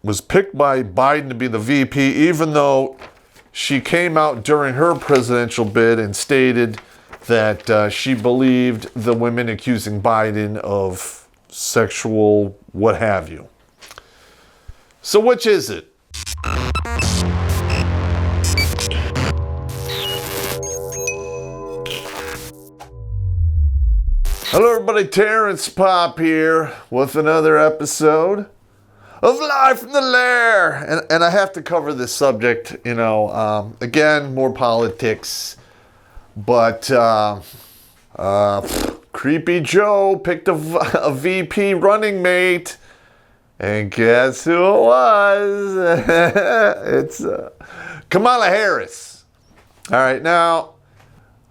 was picked by Biden to be the VP, even though she came out during her presidential bid and stated that she believed the women accusing Biden of sexual what have you. So which is it? Hello everybody, Terrence Popp here with another episode of Live from the Lair. And I have to cover this subject, again, more politics. But Creepy Joe picked a VP running mate. And guess who it was? It's Kamala Harris. All right, now,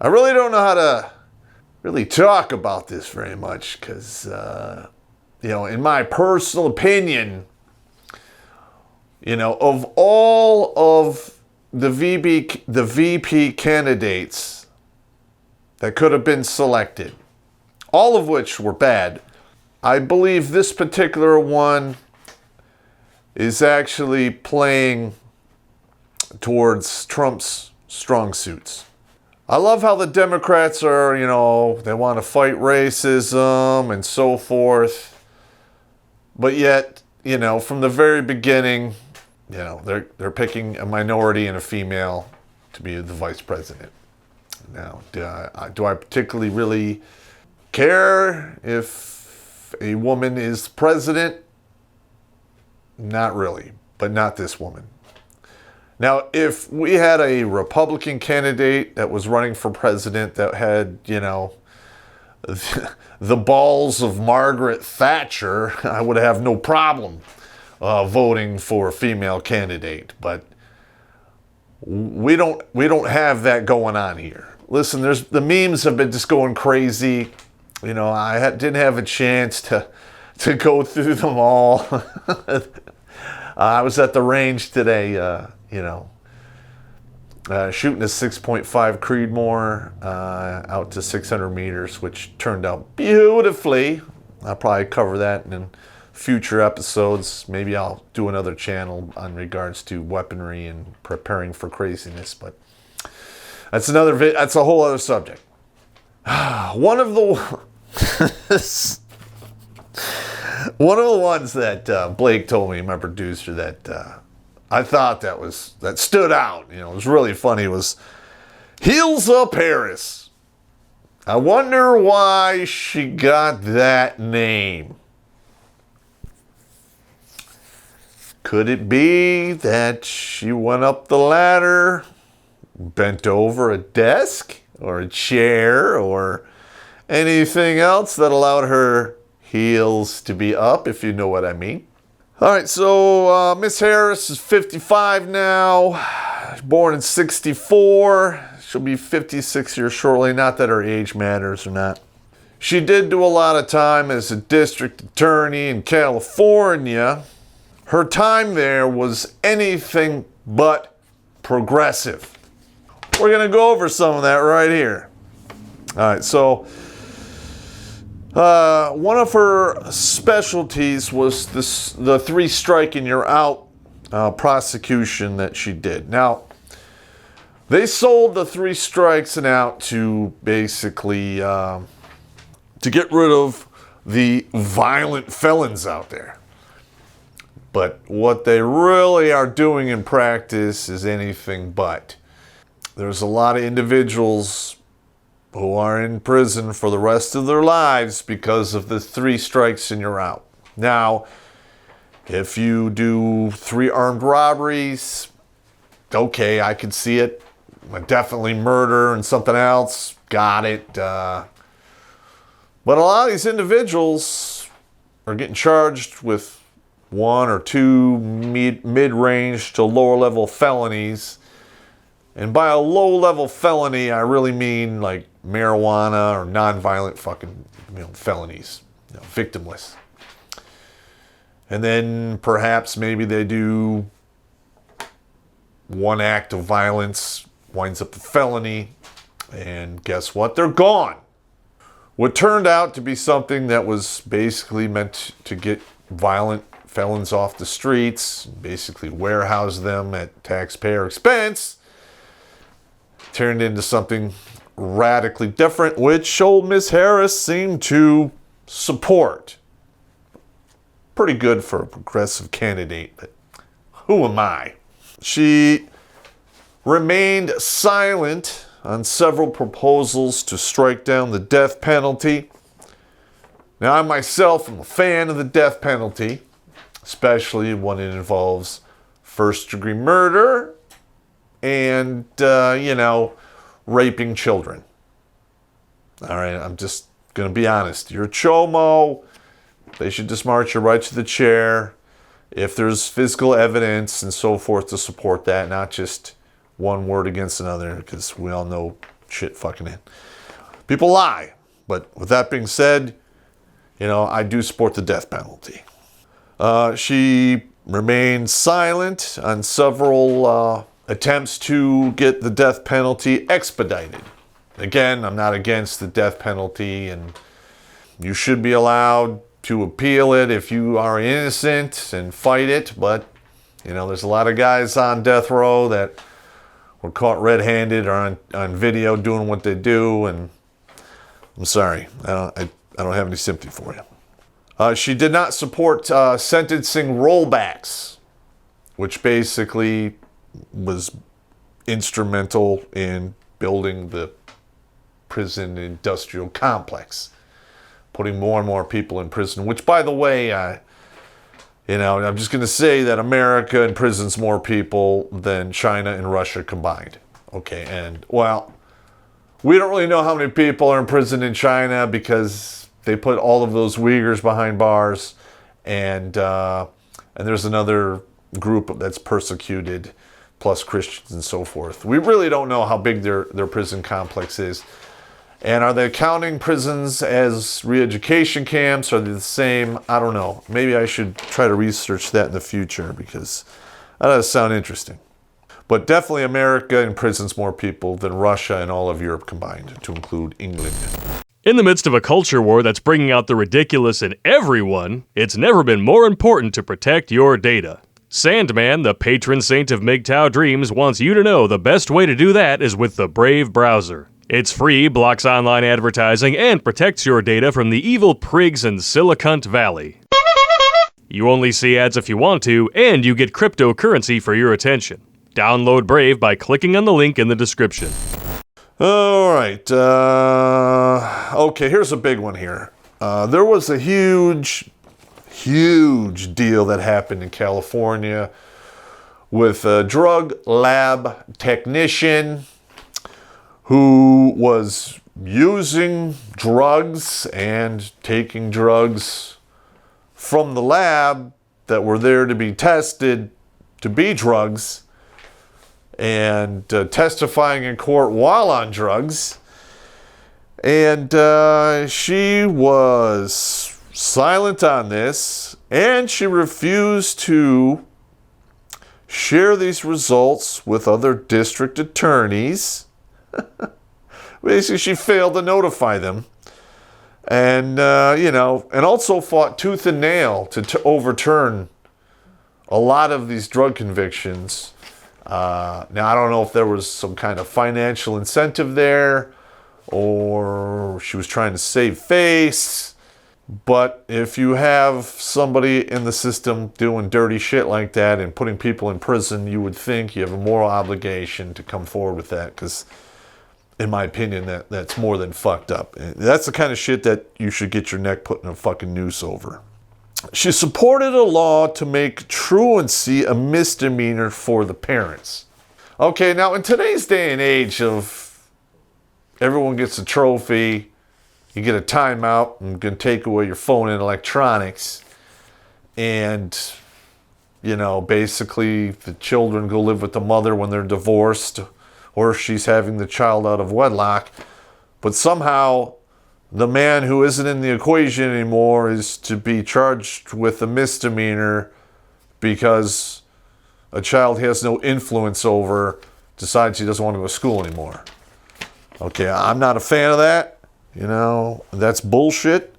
I really don't know how to really talk about this very much because, in my personal opinion, of all of the VP candidates that could have been selected, all of which were bad, I believe this particular one is actually playing towards Trump's strong suits. I love how the Democrats are, they want to fight racism and so forth. But yet, from the very beginning, they're picking a minority and a female to be the vice president. Now, do I particularly really care if a woman is president? Not really, but not this woman. Now, if we had a Republican candidate that was running for president that had, the balls of Margaret Thatcher, I would have no problem voting for a female candidate. But we don't have that going on here. Listen, the memes have been just going crazy. I didn't have a chance to go through them all. I was at the range today. Shooting a 6.5 Creedmoor out to 600 meters, which turned out beautifully. I'll probably cover that in future episodes. Maybe I'll do another channel on regards to weaponry and preparing for craziness, but that's that's a whole other subject. One of the ones that Blake told me, my producer, that I thought that stood out. It was really funny. It was Heels Up Harris. I wonder why she got that name. Could it be that she went up the ladder, bent over a desk or a chair or anything else that allowed her heels to be up, if you know what I mean? All right, so Miss Harris is 55 now, born in 64. She'll be 56 here shortly. Not that her age matters or not. She did do a lot of time as a district attorney in California. Her time there was anything but progressive. We're going to go over some of that right here. All right, so one of her specialties was the 3 strike and you're out prosecution that she did. Now, they sold the 3 strikes and out to basically to get rid of the violent felons out there. But what they really are doing in practice is anything but. There's a lot of individuals who are in prison for the rest of their lives because of the 3 strikes and you're out. Now, if you do 3 armed robberies, okay, I can see it. Definitely murder and something else, got it. But a lot of these individuals are getting charged with 1 or 2 mid-range to lower-level felonies. And by a low-level felony, I really mean like marijuana or non-violent fucking felonies, victimless. And then perhaps maybe they do 1 act of violence, winds up a felony, and guess what? They're gone. What turned out to be something that was basically meant to get violent felons off the streets, basically warehouse them at taxpayer expense, turned into something radically different, which old Miss Harris seemed to support. Pretty good for a progressive candidate, but who am I? She remained silent on several proposals to strike down the death penalty. Now, I myself am a fan of the death penalty, especially when it involves first-degree murder and, raping children. All right, I'm just going to be honest. You're a chomo. They should just march you right to the chair if there's physical evidence and so forth to support that, not just one word against another, because we all know shit fucking in. People lie. But with that being said, I do support the death penalty. She remained silent on several attempts to get the death penalty expedited. Again, I'm not against the death penalty, and you should be allowed to appeal it if you are innocent and fight it. But, there's a lot of guys on death row that were caught red-handed or on video doing what they do, and I'm sorry. I don't have any sympathy for you. She did not support sentencing rollbacks, which basically was instrumental in building the prison industrial complex, putting more and more people in prison, which, by the way, I'm just going to say that America imprisons more people than China and Russia combined. Okay, and, well, we don't really know how many people are imprisoned in China because they put all of those Uyghurs behind bars, and there's another group that's persecuted, plus Christians and so forth. We really don't know how big their prison complex is. And are they counting prisons as re-education camps? Are they the same? I don't know. Maybe I should try to research that in the future, because that does sound interesting. But definitely America imprisons more people than Russia and all of Europe combined, to include England. In the midst of a culture war that's bringing out the ridiculous in everyone, it's never been more important to protect your data. Sandman, the patron saint of MGTOW dreams, wants you to know the best way to do that is with the Brave browser. It's free, blocks online advertising, and protects your data from the evil prigs in Silicon Valley. You only see ads if you want to, and you get cryptocurrency for your attention. Download Brave by clicking on the link in the description. All right. Okay, here's a big one here. There was a huge deal that happened in California with a drug lab technician who was using drugs and taking drugs from the lab that were there to be tested to be drugs, and testifying in court while on drugs. And she was silent on this, and she refused to share these results with other district attorneys. Basically, she failed to notify them. And, and also fought tooth and nail to overturn a lot of these drug convictions. Now, I don't know if there was some kind of financial incentive there, or she was trying to save face. But if you have somebody in the system doing dirty shit like that and putting people in prison, you would think you have a moral obligation to come forward with that, because in my opinion, that's more than fucked up. That's the kind of shit that you should get your neck put in a fucking noose over. She supported a law to make truancy a misdemeanor for the parents. Okay, now in today's day and age of everyone gets a trophy, you get a timeout, and can take away your phone and electronics, and, basically the children go live with the mother when they're divorced, or she's having the child out of wedlock, but somehow the man who isn't in the equation anymore is to be charged with a misdemeanor because a child he has no influence over decides he doesn't want to go to school anymore. Okay, I'm not a fan of that. That's bullshit.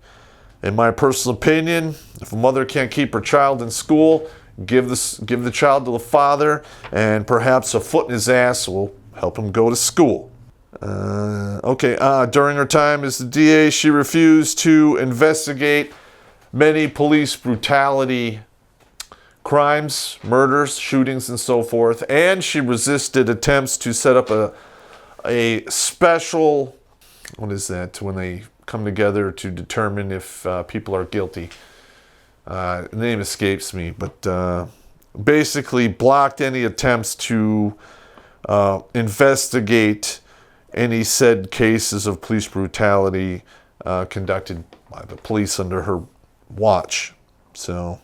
In my personal opinion, if a mother can't keep her child in school, give the child to the father, and perhaps a foot in his ass will help him go to school. During her time as the DA, she refused to investigate many police brutality crimes, murders, shootings, and so forth, and she resisted attempts to set up a special, what is that, when they come together to determine if people are guilty. The name escapes me, but basically blocked any attempts to investigate any said cases of police brutality conducted by the police under her watch. So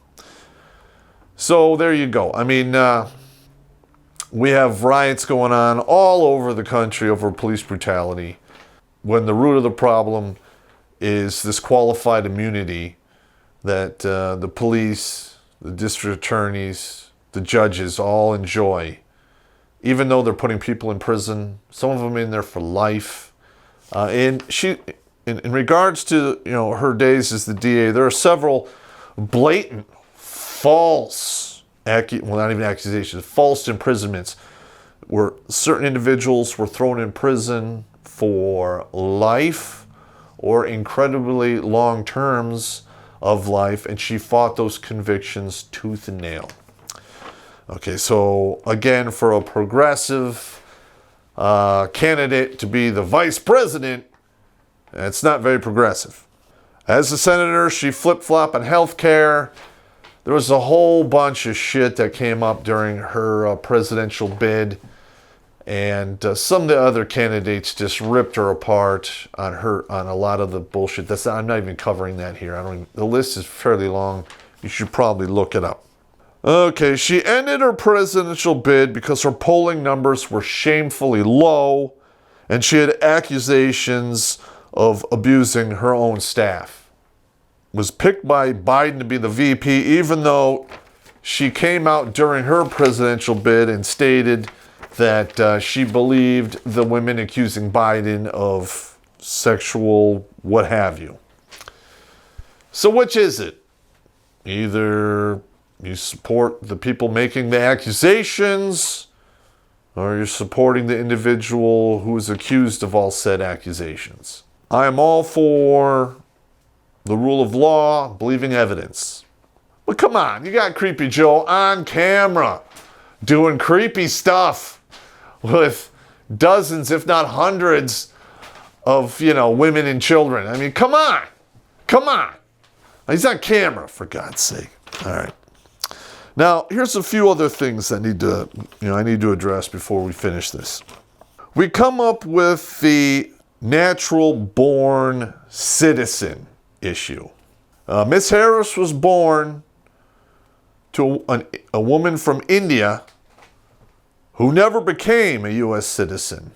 there you go. I mean, we have riots going on all over the country over police brutality, when the root of the problem is this qualified immunity that the police, the district attorneys, the judges all enjoy, even though they're putting people in prison, some of them in there for life. And she, in regards to her days as the DA, there are several blatant false, not even accusations, false imprisonments, where certain individuals were thrown in prison for life or incredibly long terms of life, and she fought those convictions tooth and nail. Okay, so again, for a progressive candidate to be the vice president, it's not very progressive. As a senator, she flip-flopped on health care. There was a whole bunch of shit that came up during her presidential bid, and some of the other candidates just ripped her apart on a lot of the bullshit. I'm not even covering that here. The list is fairly long. You should probably look it up. Okay, she ended her presidential bid because her polling numbers were shamefully low, and she had accusations of abusing her own staff. Was picked by Biden to be the VP, even though she came out during her presidential bid and stated that she believed the women accusing Biden of sexual what have you. So which is it? Either you support the people making the accusations, or you're supporting the individual who is accused of all said accusations. I am all for the rule of law, believing evidence. But come on, you got Creepy Joe on camera doing creepy stuff with dozens, if not hundreds, of, women and children. I mean, come on. He's on camera, for God's sake. All right. Now, here's a few other things I need to address before we finish this. We come up with the natural-born citizen issue. Miss Harris was born to a woman from India who never became a U.S. citizen.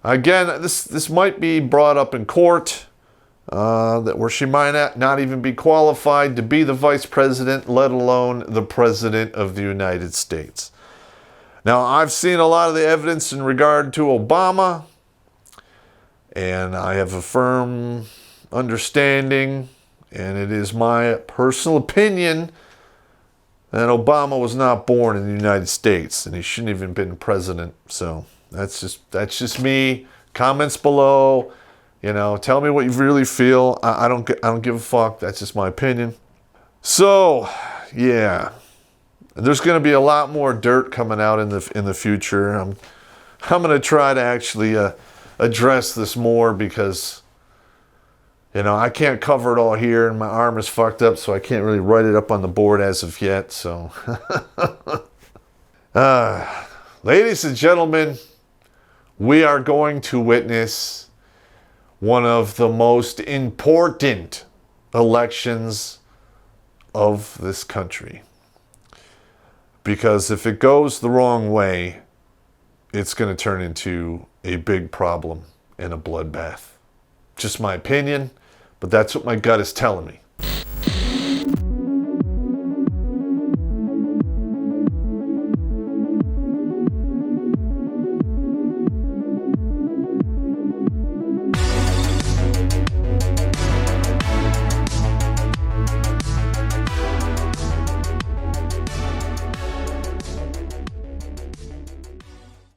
Again, this might be brought up in court, where she might not even be qualified to be the vice president, let alone the president of the United States. Now, I've seen a lot of the evidence in regard to Obama, and I have a firm understanding, and it is my personal opinion, that Obama was not born in the United States, and he shouldn't have even been president. So that's just me. Comments below. Tell me what you really feel. I don't give a fuck. That's just my opinion. So, yeah, there's going to be a lot more dirt coming out in the future. I'm going to try to actually address this more because I can't cover it all here, and my arm is fucked up, so I can't really write it up on the board as of yet. So, ladies and gentlemen, we are going to witness one of the most important elections of this country. Because if it goes the wrong way, it's going to turn into a big problem and a bloodbath. Just my opinion, but that's what my gut is telling me.